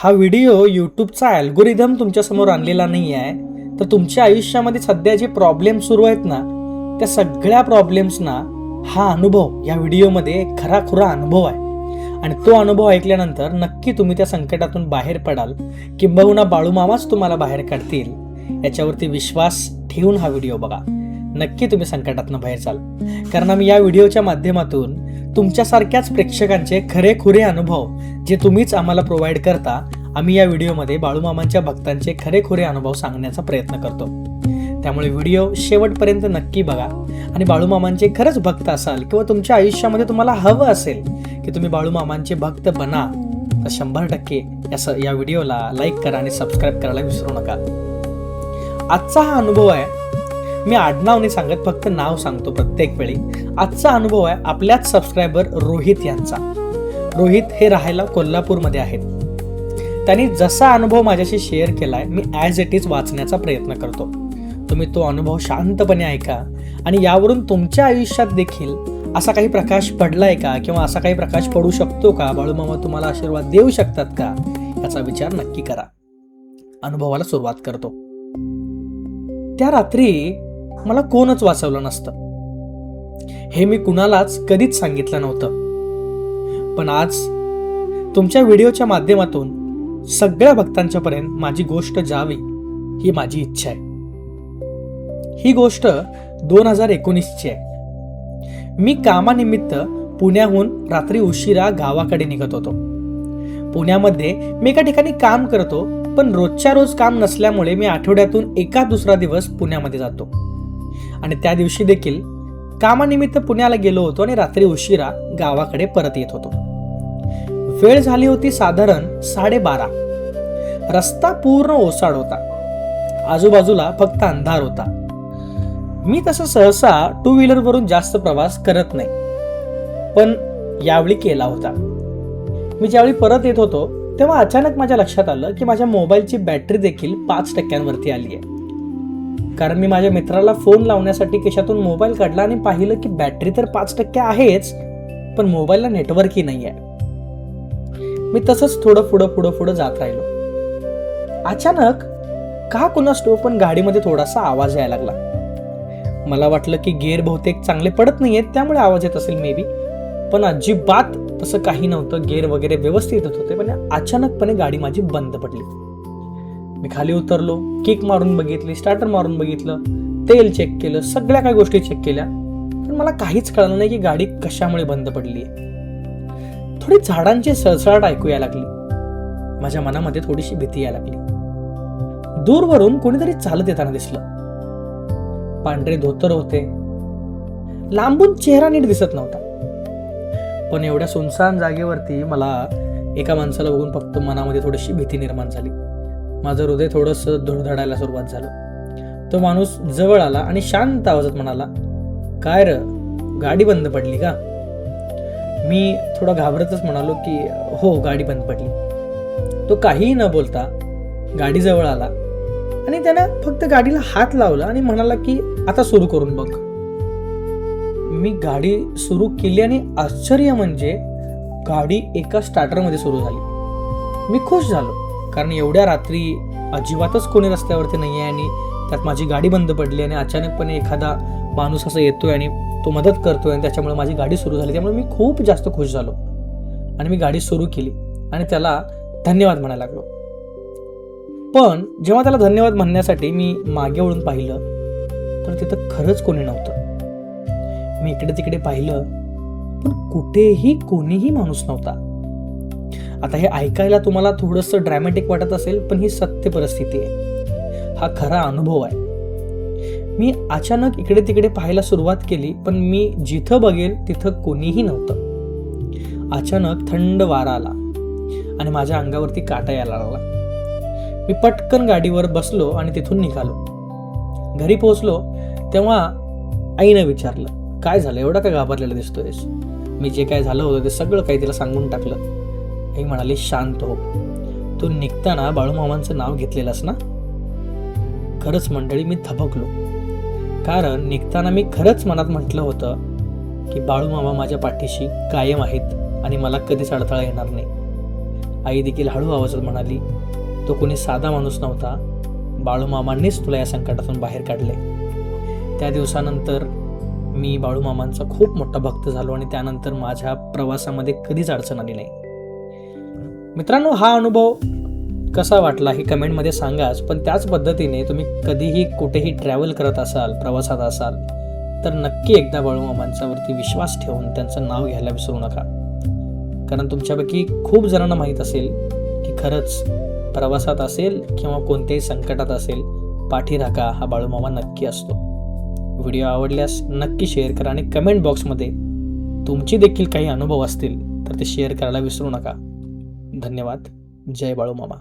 हा video यूट्यूबचा algorithm तुमच्यासमोर आणलेला नाही आहे, तर तुमच्या आयुष्यामध्ये सध्या जे प्रॉब्लेम सुरू आहेत ना, त्या सगळ्या प्रॉब्लेम्सना हा अनुभव या व्हिडिओमध्ये खराखुरा अनुभव आहे. आणि तो अनुभव ऐकल्यानंतर नक्की तुम्ही त्या संकटातून बाहेर पडाल, किंबहुना बाळूमामाच तुम्हाला बाहेर काढतील. याच्यावरती विश्वास ठेवून हा व्हिडिओ बघा. नक्की तुम्ही संकटातून बाहेर जाल. कारण आम्ही या व्हिडिओच्या माध्यमातून तुमच्यासारख्याच प्रेक्षकांचे खरेखुरे अनुभव जे तुम्हीच आम्हाला प्रोव्हाइड करता, आम्ही या व्हिडिओमध्ये बाळूमामांच्या भक्तांचे खरेखुरे अनुभव सांगण्याचा प्रयत्न करतो. त्यामुळे व्हिडिओ शेवटपर्यंत नक्की बघा. आणि बाळूमामांचे खरंच भक्त असाल किंवा तुमच्या आयुष्यामध्ये तुम्हाला हवं असेल की तुम्ही बाळूमामांचे भक्त बना, तर 100% या व्हिडिओला लाईक करा आणि सबस्क्राईब करायला विसरू नका. आजचा हा अनुभव आहे, मी आडनाव नाही सांगत, फक्त नाव सांगतो प्रत्येक वेळी. आजचा अनुभव आहे आपल्याच सबस्क्रायबर रोहित यांचा. रोहित हे राहायला कोल्हापूरमध्ये आहेत. त्यांनी जसा अनुभव माझ्याशी शेअर केलाय, मी ॲज इट इज वाचण्याचा प्रयत्न करतो. तुम्ही तो अनुभव शांतपणे ऐका आणि यावरून तुमच्या आयुष्यात देखील असा काही प्रकाश पडलाय का, किंवा असा काही प्रकाश पडू शकतो का, बाळूमामा तुम्हाला आशीर्वाद देऊ शकतात का, याचा विचार नक्की करा. अनुभवाला सुरुवात करतो. त्या रात्री मला कोणच वाचवलं नसतं, हे मी कुणालाच कधीच सांगितलं नव्हतं. पण आज तुमच्या व्हिडिओच्या माध्यमातून सगळ्या भक्तांच्या पर्यंत माझी गोष्ट जावी ही माझी इच्छा आहे. ही गोष्ट 2019ची आहे. मी कामानिमित्त पुण्याहून रात्री उशिरा गावाकडे निघत होतो. पुण्यामध्ये मी एका ठिकाणी काम करतो, पण रोजच्या रोज काम नसल्यामुळे मी आठवड्यातून एका दुसरा दिवस पुण्यामध्ये जातो. आणि त्या दिवशी देखील कामानिमित्त पुण्याला गेलो होतो आणि रात्री उशिरा गावाकडे परत येत होतो. वेळ झाली होती साधारण 12:30. रस्ता पूर्ण ओसाड होता. आजूबाजूला फक्त अंधार होता. मी तसं सहसा 2 व्हीलरवरून जास्त प्रवास करत नाही, पण यावेळी केला होता. मी ज्यावेळी परत येत होतो तेव्हा अचानक माझ्या लक्षात आलं की माझ्या मोबाईलची बॅटरी देखील 5% आली आहे. कारण मी माझ्या मित्राला फोन लावण्यासाठी खिशातून मोबाईल काढला आणि पाहिलं की बॅटरी तर 5% आहेच, पण मोबाईलला नेटवर्कही नाही आहे. मी तसंच थोडं पुढं जात राहिलो. अचानक का कुणास ठाऊक पण गाडीमध्ये थोडासा आवाज यायला लागला. मला वाटलं की गेअर बहुतेक चांगले पडत नाहीयेत, त्यामुळे आवाज येत असेल मे बी, पण अजिबात तसं काही नव्हतं. गेअर वगैरे व्यवस्थित येत होते, पण अचानकपणे गाडी माझी बंद पडली. मी खाली उतरलो, किक मारून बघितली, स्टार्टर मारून बघितलं, तेल चेक केलं, सगळ्या काही गोष्टी चेक केल्या, पण मला काहीच कळलं नाही की गाडी कशामुळे बंद पडली. थोडी झाडांची सळसळाट ऐकू यायला लागली. माझ्या मनामध्ये थोडीशी भीती यायला लागली. दूरवरून कोणीतरी चालत येताना दिसलं. पांढरे धोतर होते. लांबून चेहरा नीट दिसत नव्हता, पण एवढ्या सुनसान जागेवरती मला एका माणसाला बघून फक्त मनामध्ये थोडीशी भीती निर्माण झाली. माझं हृदय थोडंसं धडधडायला सुरुवात झालं. तो माणूस जवळ आला आणि शांत आवाजात म्हणाला, काय र, गाडी बंद पडली का? मी थोडा घाबरतच म्हणालो की हो, गाडी बंद पडली. तो काहीही न बोलता गाडी जवळ आला आणि त्यानं फक्त गाडीला हात लावला आणि म्हणाला की आता सुरू करून बघ. मी गाडी सुरू केली आणि आश्चर्य म्हणजे गाडी एका स्टार्टरमध्ये सुरू झाली. मी खुश झालो, कारण एवढ्या रात्री अजिबातच कोणी रस्त्यावरती नाही आहे आणि त्यात माझी गाडी बंद पडली आणि अचानकपणे एखादा माणूस असं येतोय आणि तो मदत करतोय आणि त्याच्यामुळे माझी गाडी सुरू झाली. त्यामुळे मी खूप जास्त खुश झालो आणि मी गाडी सुरू केली आणि त्याला धन्यवाद म्हणायला लागलो. पण जेव्हा त्याला धन्यवाद म्हणण्यासाठी मी मागे वळून पाहिलं तर तिथं खरंच कोणी नव्हतं. मी इकडे तिकडे पाहिलं, पण कुठेही कोणीही माणूस नव्हता. आता हे ऐकायला तुम्हाला थोडंसं ड्रॅमॅटिक वाटत असेल, पण ही सत्य परिस्थिती आहे. हा खरा अनुभव आहे. मी अचानक इकडे तिकडे पाहायला सुरुवात केली, पण मी जिथं बघेल तिथं कोणीही नव्हतं. अचानक थंड वारा आला आणि माझ्या अंगावरती काटा यायला लागला. मी पटकन गाडीवर बसलो आणि तिथून निघालो. घरी पोहोचलो तेव्हा आईनं विचारलं, काय झालं, एवढा काय घाबरलेला दिसतोयस? मी जे काय झालं होतं ते सगळं काही तिला सांगून टाकलं. आई म्हणाली, शांत हो, तू निघताना बाळूमामांचं नाव घेतलेलंस ना? खरंच मंडळी, मी थबकलो. कारण निघताना मी खरंच मनात म्हटलं होतं की बाळूमामा माझ्या पाठीशी कायम आहेत आणि मला कधीच अडथळा येणार नाही. आई देखील हळू आवाजात म्हणाली, तो कोणी साधा माणूस नव्हता, बाळूमामांनीच तुला या संकटातून बाहेर काढले. त्या दिवसानंतर मी बाळूमामांचा खूप मोठा भक्त झालो आणि त्यानंतर माझ्या प्रवासामध्ये कधीच अडचण आली नाही. मित्रांनो, हा अनुभव कसा वाटला हे कमेंटमध्ये सांगाच. पण त्याच पद्धतीने तुम्ही कधीही कुठेही ट्रॅव्हल करत असाल, प्रवासात असाल, तर नक्की एकदा बाळूमामांचा वरती विश्वास ठेवून त्यांचं नाव घ्यायला विसरू नका. कारण तुमच्यापैकी खूप जणांना माहीत असेल की खरंच प्रवासात असेल किंवा कोणत्याही संकटात असेल, पाठीराखा हा बाळूमामा नक्की असतो. व्हिडिओ आवडल्यास नक्की शेअर करा आणि कमेंट बॉक्समध्ये तुमचे देखील काही अनुभव असतील तर ते शेअर करायला विसरू नका. धन्यवाद. जय बाळूमामा.